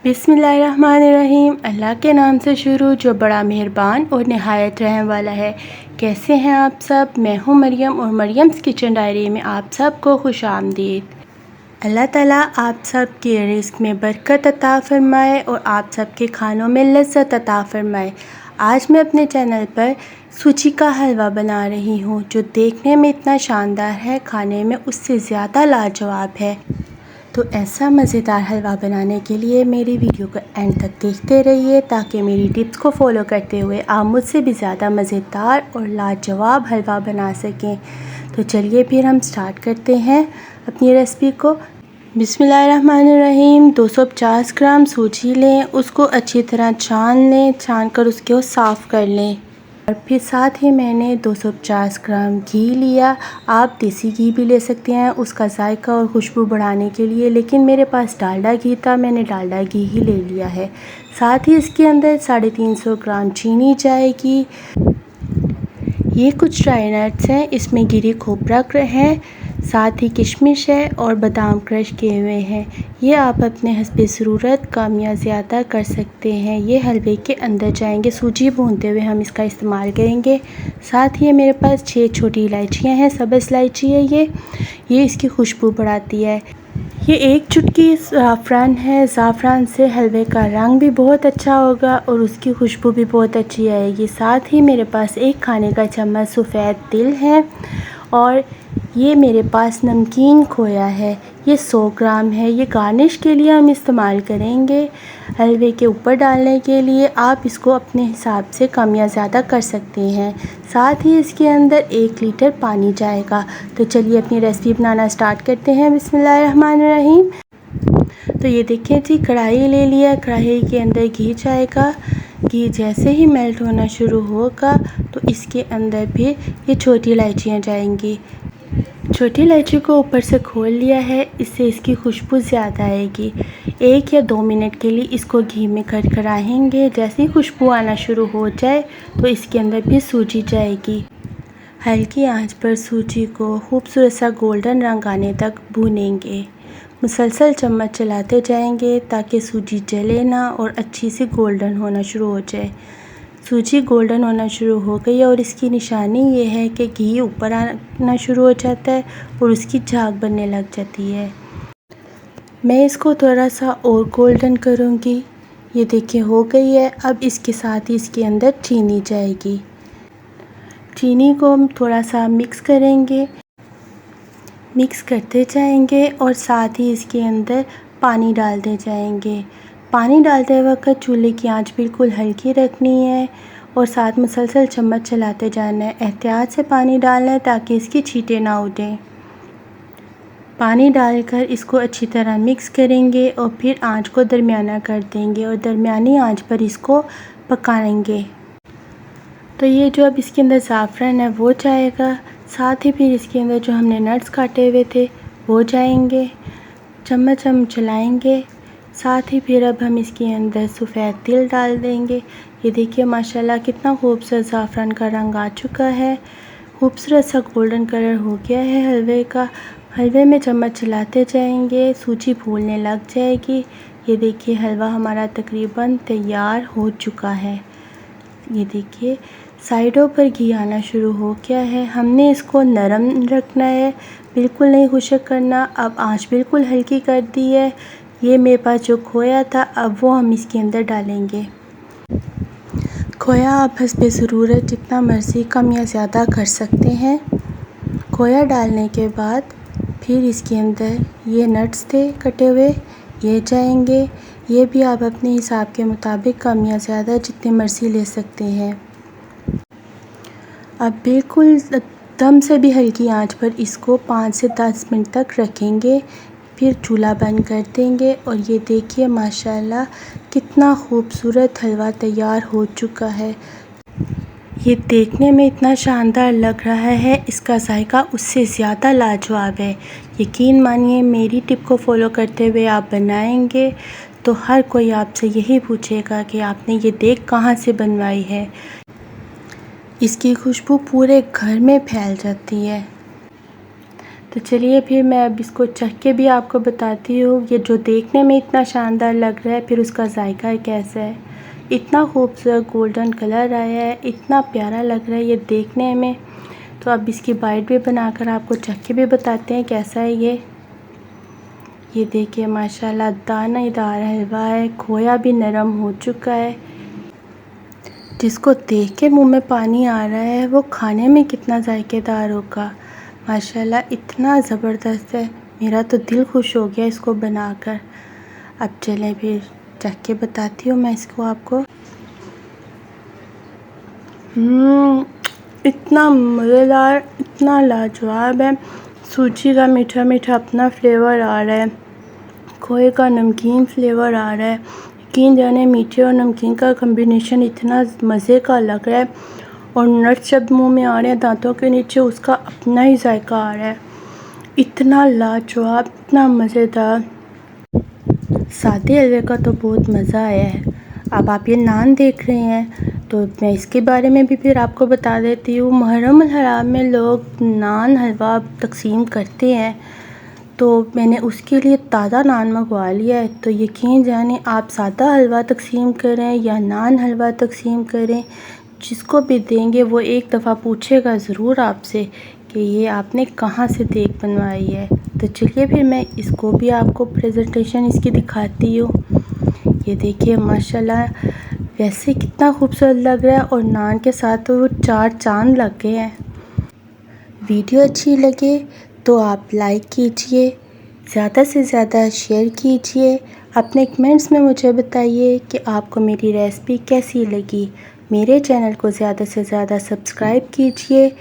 बिस्मिल्लाहिर्रहमानिर्रहीम। अल्लाह के नाम से शुरू जो बड़ा मेहरबान और नहायत रहम वाला है। कैसे हैं आप सब? मैं हूं मरियम और मरियम्स किचन डायरी में आप सबको खुश आमदीद। अल्लाह ताला आप सब के रिज़्क़ में बरकत अता फ़रमाए और आप सब के खानों में लज़्ज़त अता फ़रमाए। आज मैं अपने चैनल पर सूजी का हलवा बना रही हूँ जो देखने में इतना शानदार है, खाने में उससे ज़्यादा लाजवाब है। तो ऐसा मज़ेदार हलवा बनाने के लिए मेरी वीडियो को एंड तक देखते रहिए ताकि मेरी टिप्स को फॉलो करते हुए आप मुझसे भी ज़्यादा मज़ेदार और लाजवाब हलवा बना सकें। तो चलिए फिर हम स्टार्ट करते हैं अपनी रेसिपी को। बिस्मिल्लाहिर्रहमानिर्रहीम। 250 ग्राम सूजी लें, उसको अच्छी तरह छान लें, छान कर उसको साफ़ कर लें। और फिर साथ ही मैंने 250 ग्राम घी लिया। आप देसी घी भी ले सकते हैं उसका जायका और खुशबू बढ़ाने के लिए, लेकिन मेरे पास डालडा घी था, मैंने डालडा घी ही ले लिया है। साथ ही इसके अंदर 350 ग्राम चीनी जाएगी। ये कुछ ड्राई नट्स हैं, इसमें गिरी खोपरा है, साथ ही किशमिश है और बादाम क्रश किए हुए हैं। ये आप अपने हस्बे ज़रूरत कम या ज़्यादा कर सकते हैं। ये हलवे के अंदर जाएंगे, सूजी भूनते हुए हम इसका इस्तेमाल करेंगे। साथ ही मेरे पास 6 छोटी इलायचियाँ हैं, सब्ज़ इलायची है ये इसकी खुशबू बढ़ाती है। ये 1 चुटकी ज़ाफ़रान है, ज़ाफ़रान से हलवे का रंग भी बहुत अच्छा होगा और उसकी खुशबू भी बहुत अच्छी आएगी। साथ ही मेरे पास 1 खाने का चम्मच सफ़ेद तिल है और ये मेरे पास नमकीन खोया है, ये 100 ग्राम है। ये गार्निश के लिए हम इस्तेमाल करेंगे, हलवे के ऊपर डालने के लिए। आप इसको अपने हिसाब से कम या ज़्यादा कर सकते हैं। साथ ही इसके अंदर 1 लीटर पानी जाएगा। तो चलिए अपनी रेसिपी बनाना स्टार्ट करते हैं। बिस्मिल्लाहिर्रहमानिर्रहीम। तो ये देखिए जी, कढ़ाई ले लिया, कढ़ाई के अंदर घी जाएगा। घी जैसे ही मेल्ट होना शुरू होगा तो इसके अंदर फिर ये छोटी इलायचियाँ जाएंगी। छोटी इलायची को ऊपर से खोल लिया है, इससे इसकी खुशबू ज़्यादा आएगी। 1 या 2 मिनट के लिए इसको घी में करकराएंगे। जैसे ही खुशबू आना शुरू हो जाए तो इसके अंदर भी सूजी जाएगी। हल्की आंच पर सूजी को खूबसूरत सा गोल्डन रंग आने तक भूनेंगे। मुसलसल चम्मच चलाते जाएंगे ताकि सूजी जले ना और अच्छी सी गोल्डन होना शुरू हो जाए। सूजी गोल्डन होना शुरू हो गई और इसकी निशानी ये है कि घी ऊपर आना शुरू हो जाता है और उसकी झाग बनने लग जाती है। मैं इसको थोड़ा सा और गोल्डन करूँगी। ये देखिए हो गई है। अब इसके साथ ही इसके अंदर चीनी जाएगी। चीनी को हम थोड़ा सा मिक्स करेंगे, मिक्स करते जाएंगे और साथ ही इसके अंदर पानी डालते जाएंगे। पानी डालते वक्त चूल्हे की आंच बिल्कुल हल्की रखनी है और साथ मुसलसल चम्मच चलाते जाना है। एहतियात से पानी डालना है ताकि इसकी छींटे ना उठें। पानी डालकर इसको अच्छी तरह मिक्स करेंगे और फिर आंच को दरमियाना कर देंगे और दरमियानी आंच पर इसको पकाएंगे। तो ये जो अब इसके अंदर ज़ाफ़रान है वो जाएगा, साथ ही फिर इसके अंदर जो हमने नट्स काटे हुए थे वो जाएंगे। चम्मच हम चलाएंगे। साथ ही फिर अब हम इसके अंदर सफ़ेद तिल डाल देंगे। ये देखिए माशाल्लाह कितना खूबसूरत ज़ाफ़रान का रंग आ चुका है, खूबसूरत सा गोल्डन कलर हो गया है हलवे का। हलवे में चम्मच चलाते जाएंगे, सूजी फूलने लग जाएगी। ये देखिए हलवा हमारा तकरीबन तैयार हो चुका है। ये देखिए साइडों पर घी आना शुरू हो गया है। हमने इसको नरम रखना है, बिल्कुल नहीं खुश्क करना। अब आंच बिल्कुल हल्की कर दी है। ये मेरे पास जो खोया था अब वो हम इसके अंदर डालेंगे। खोया आप हस्बे ज़रूरत जितना मर्ज़ी कम या ज़्यादा कर सकते हैं। खोया डालने के बाद फिर इसके अंदर ये नट्स थे कटे हुए, ये जाएंगे। ये भी आप अपने हिसाब के मुताबिक कम या ज़्यादा जितने मर्ज़ी ले सकते हैं। अब बिल्कुल दम से भी हल्की आंच पर इसको 5 से 10 मिनट तक रखेंगे, फिर चूल्हा बंद कर देंगे। और ये देखिए माशाल्लाह कितना खूबसूरत हलवा तैयार हो चुका है। ये देखने में इतना शानदार लग रहा है, इसका जायका उससे ज़्यादा लाजवाब है। यकीन मानिए मेरी टिप को फॉलो करते हुए आप बनाएंगे तो हर कोई आपसे यही पूछेगा कि आपने ये देख कहाँ से बनवाई है। इसकी खुशबू पूरे घर में फैल जाती है। तो चलिए फिर मैं अब इसको चख के भी आपको बताती हूँ। ये जो देखने में इतना शानदार लग रहा है, फिर उसका जायका कैसा है। इतना खूबसूरत गोल्डन कलर आया है, इतना प्यारा लग रहा है ये देखने में। तो अब इसकी बाइट भी बनाकर आपको चख के भी बताते हैं कैसा है ये देखिए माशाल्लाह दानेदार हलवा है, खोया भी नरम हो चुका है। जिसको देख के मुंह में पानी आ रहा है वो खाने में कितना जायकेदार होगा। माशाल्लाह इतना ज़बरदस्त है, मेरा तो दिल खुश हो गया इसको बनाकर। अब चलें फिर चख के बताती हूँ मैं इसको आपको। इतना मज़ेदार, इतना लाजवाब है। सूजी का मीठा मीठा अपना फ्लेवर आ रहा है, खोए का नमकीन फ्लेवर आ रहा है। यकीन जाने मीठे और नमकीन का कम्बिनेशन इतना मज़े का लग रहा है, और नट्स जब मुंह में आ रहे हैं दांतों के नीचे, उसका अपना ही जायका आ रहा है। इतना लाजवाब, इतना मज़ेदार। सादे हलवे का तो बहुत मज़ा आया है। अब आप ये नान देख रहे हैं तो मैं इसके बारे में भी फिर आपको बता देती हूँ। मुहर्रम अल हराम में लोग नान हलवा तकसीम करते हैं, तो मैंने उसके लिए ताज़ा नान मंगवा लिया है। तो यकीन जाने आप सादा हलवा तकसीम करें या नान हलवा तकसीम करें, जिसको भी देंगे वो एक दफ़ा पूछेगा ज़रूर आपसे कि ये आपने कहाँ से देख बनवाई है। तो चलिए फिर मैं इसको भी आपको प्रेजेंटेशन इसकी दिखाती हूँ। ये देखिए माशाल्लाह वैसे कितना खूबसूरत लग रहा है, और नान के साथ तो वो चार चांद लग गए हैं। वीडियो अच्छी लगे तो आप लाइक कीजिए, ज़्यादा से ज़्यादा शेयर कीजिए। अपने कमेंट्स में मुझे बताइए कि आपको मेरी रेसिपी कैसी लगी। मेरे चैनल को ज़्यादा से ज़्यादा सब्सक्राइब कीजिए।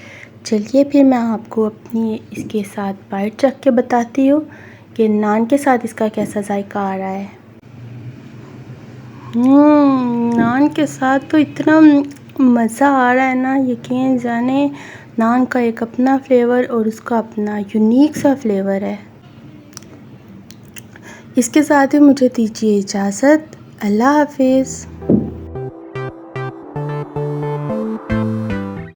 चलिए फिर मैं आपको अपनी इसके साथ बाइट चख के बताती हूँ कि नान के साथ इसका कैसा जायका आ रहा है। नान के साथ तो इतना मज़ा आ रहा है ना, यकीन जाने नान का एक अपना फ्लेवर और उसका अपना यूनिक सा फ्लेवर है। इसके साथ ही मुझे दीजिए इजाज़त। अल्लाह हाफिज़।